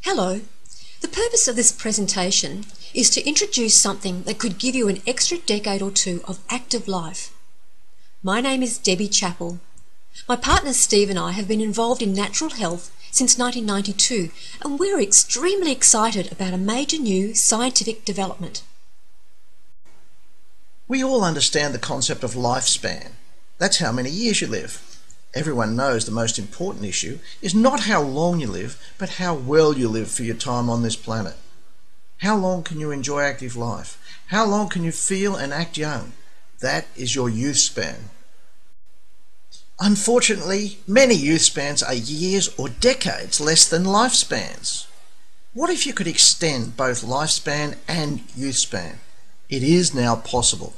Hello. The purpose of this presentation is to introduce something that could give you an extra decade or two of active life. My name is Debbie Chappell. My partner Steve and I have been involved in natural health since 1992, and we're extremely excited about a major new scientific development. We all understand the concept of lifespan. That's how many years you live. Everyone knows the most important issue is not how long you live, but how well you live for your time on this planet. How long can you enjoy active life? How long can you feel and act young? That is your youth span. Unfortunately, many youth spans are years or decades less than lifespans. What if you could extend both lifespan and youth span? It is now possible.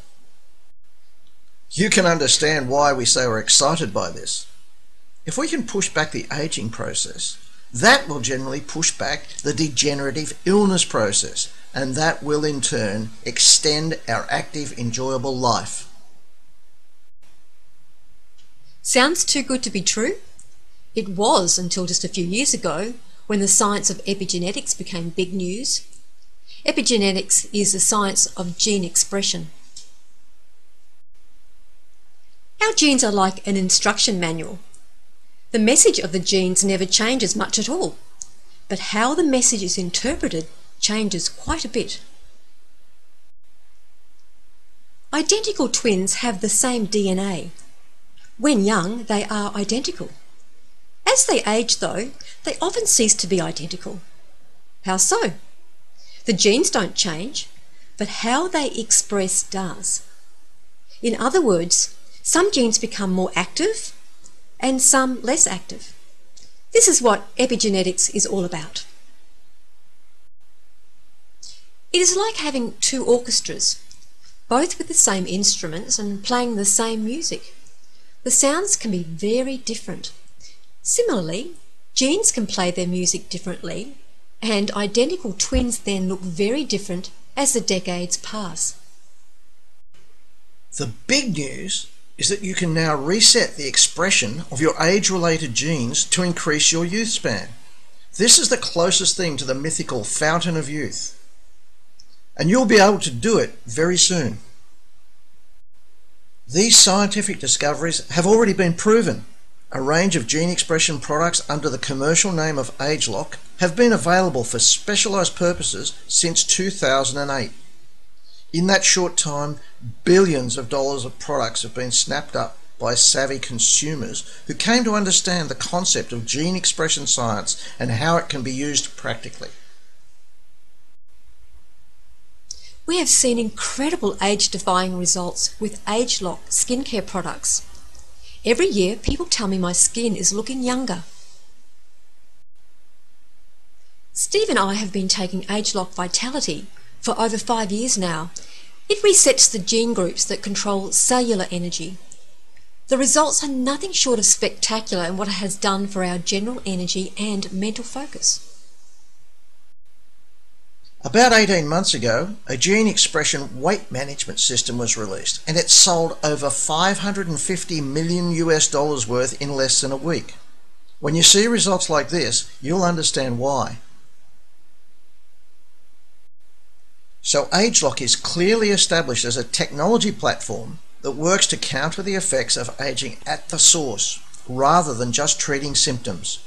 You can understand why we say we're excited by this. If we can push back the aging process, that will generally push back the degenerative illness process, and that will in turn extend our active, enjoyable life. Sounds too good to be true? It was until just a few years ago, when the science of epigenetics became big news. Epigenetics is the science of gene expression. Our genes are like an instruction manual. The message of the genes never changes much at all, but how the message is interpreted changes quite a bit. Identical twins have the same DNA. When young, they are identical. As they age, though, they often cease to be identical. How so? The genes don't change, but how they express does. In other words, some genes become more active and some less active. This is what epigenetics is all about. It is like having two orchestras, both with the same instruments and playing the same music. The sounds can be very different. Similarly, genes can play their music differently, and identical twins then look very different as the decades pass. The big news is that you can now reset the expression of your age-related genes to increase your youth span. This is the closest thing to the mythical fountain of youth. And you'll be able to do it very soon. These scientific discoveries have already been proven. A range of gene expression products under the commercial name of ageLOC have been available for specialised purposes since 2008. In that short time, billions of dollars of products have been snapped up by savvy consumers who came to understand the concept of gene expression science and how it can be used practically. We have seen incredible age-defying results with ageLOC skincare products. Every year, people tell me my skin is looking younger. Steve and I have been taking ageLOC Vitality for over 5 years now. It resets the gene groups that control cellular energy. The results are nothing short of spectacular in what it has done for our general energy and mental focus. About 18 months ago, a gene expression weight management system was released, and it sold over $550 million worth in less than a week. When you see results like this, you'll understand why. So ageLOC is clearly established as a technology platform that works to counter the effects of aging at the source, rather than just treating symptoms.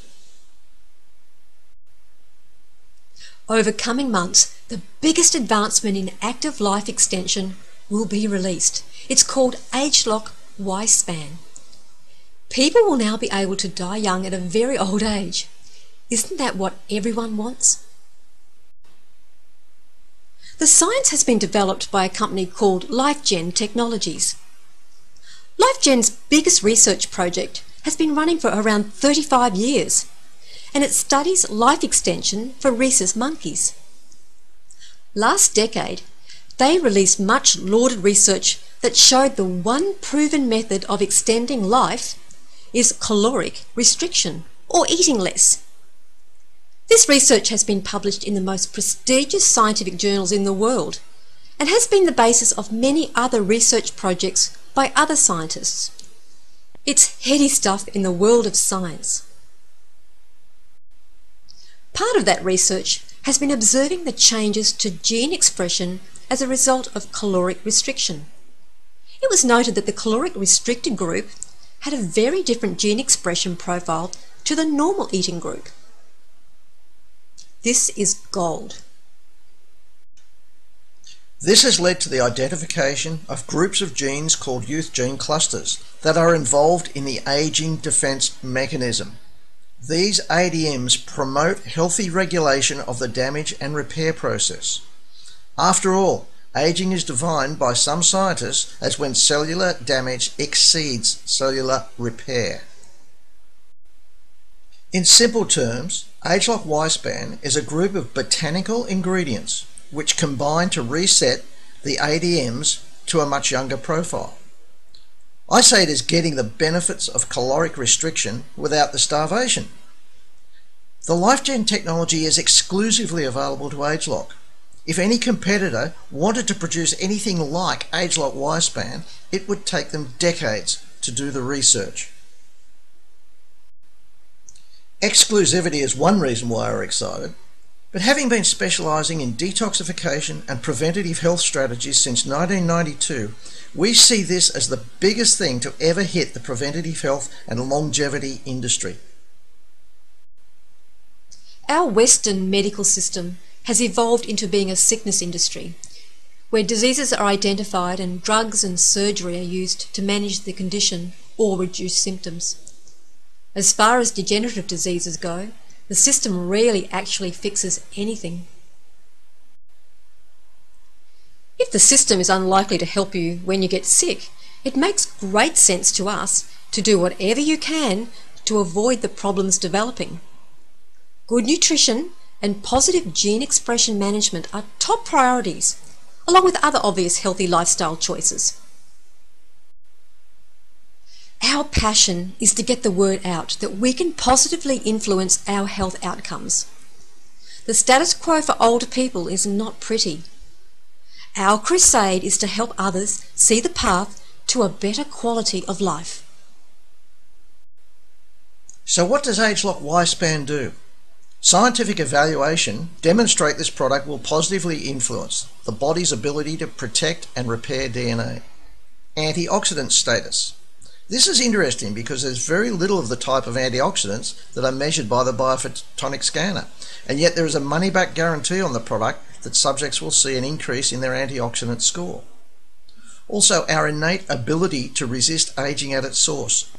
Over coming months, the biggest advancement in active life extension will be released. It's called ageLOC Y-Span. People will now be able to die young at a very old age. Isn't that what everyone wants? The science has been developed by a company called LifeGen Technologies. LifeGen's biggest research project has been running for around 35 years, and it studies life extension for rhesus monkeys. Last decade, they released much lauded research that showed the one proven method of extending life is caloric restriction, or eating less. This research has been published in the most prestigious scientific journals in the world and has been the basis of many other research projects by other scientists. It's heady stuff in the world of science. Part of that research has been observing the changes to gene expression as a result of caloric restriction. It was noted that the caloric restricted group had a very different gene expression profile to the normal eating group. This is gold. This has led to the identification of groups of genes called youth gene clusters that are involved in the aging defense mechanism. These ADMs promote healthy regulation of the damage and repair process. After all, aging is defined by some scientists as when cellular damage exceeds cellular repair. In simple terms, ageLOC Y-span is a group of botanical ingredients which combine to reset the ADMs to a much younger profile. I say it is getting the benefits of caloric restriction without the starvation. The LifeGen technology is exclusively available to ageLOC. If any competitor wanted to produce anything like ageLOC Y-span, it would take them decades to do the research. Exclusivity is one reason why we're excited, but having been specialising in detoxification and preventative health strategies since 1992, we see this as the biggest thing to ever hit the preventative health and longevity industry. Our Western medical system has evolved into being a sickness industry, where diseases are identified and drugs and surgery are used to manage the condition or reduce symptoms. As far as degenerative diseases go, the system rarely actually fixes anything. If the system is unlikely to help you when you get sick, it makes great sense to us to do whatever you can to avoid the problems developing. Good nutrition and positive gene expression management are top priorities, along with other obvious healthy lifestyle choices. Our passion is to get the word out that we can positively influence our health outcomes. The status quo for older people is not pretty. Our crusade is to help others see the path to a better quality of life. So what does ageLOC Y-span do? Scientific evaluation demonstrate this product will positively influence the body's ability to protect and repair DNA. Antioxidant status. This is interesting because there's very little of the type of antioxidants that are measured by the biophotonic scanner, and yet there is a money-back guarantee on the product that subjects will see an increase in their antioxidant score. Also, our innate ability to resist aging at its source.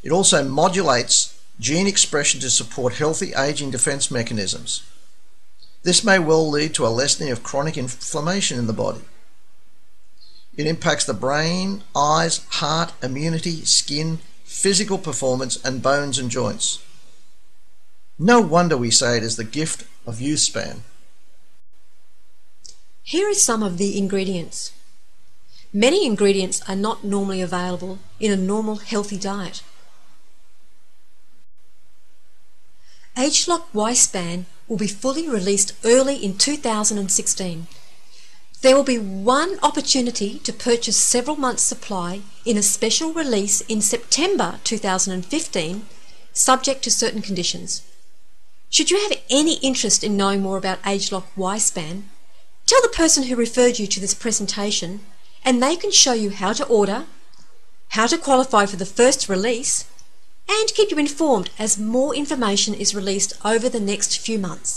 It also modulates gene expression to support healthy aging defense mechanisms. This may well lead to a lessening of chronic inflammation in the body. It impacts the brain, eyes, heart, immunity, skin, physical performance, and bones and joints. No wonder we say it is the gift of youth span. Here are some of the ingredients. Many ingredients are not normally available in a normal healthy diet. ageLOC Y-span will be fully released early in 2016. There will be one opportunity to purchase several months' supply in a special release in September 2015, subject to certain conditions. Should you have any interest in knowing more about ageLOC Y-span, tell the person who referred you to this presentation and they can show you how to order, how to qualify for the first release, and keep you informed as more information is released over the next few months.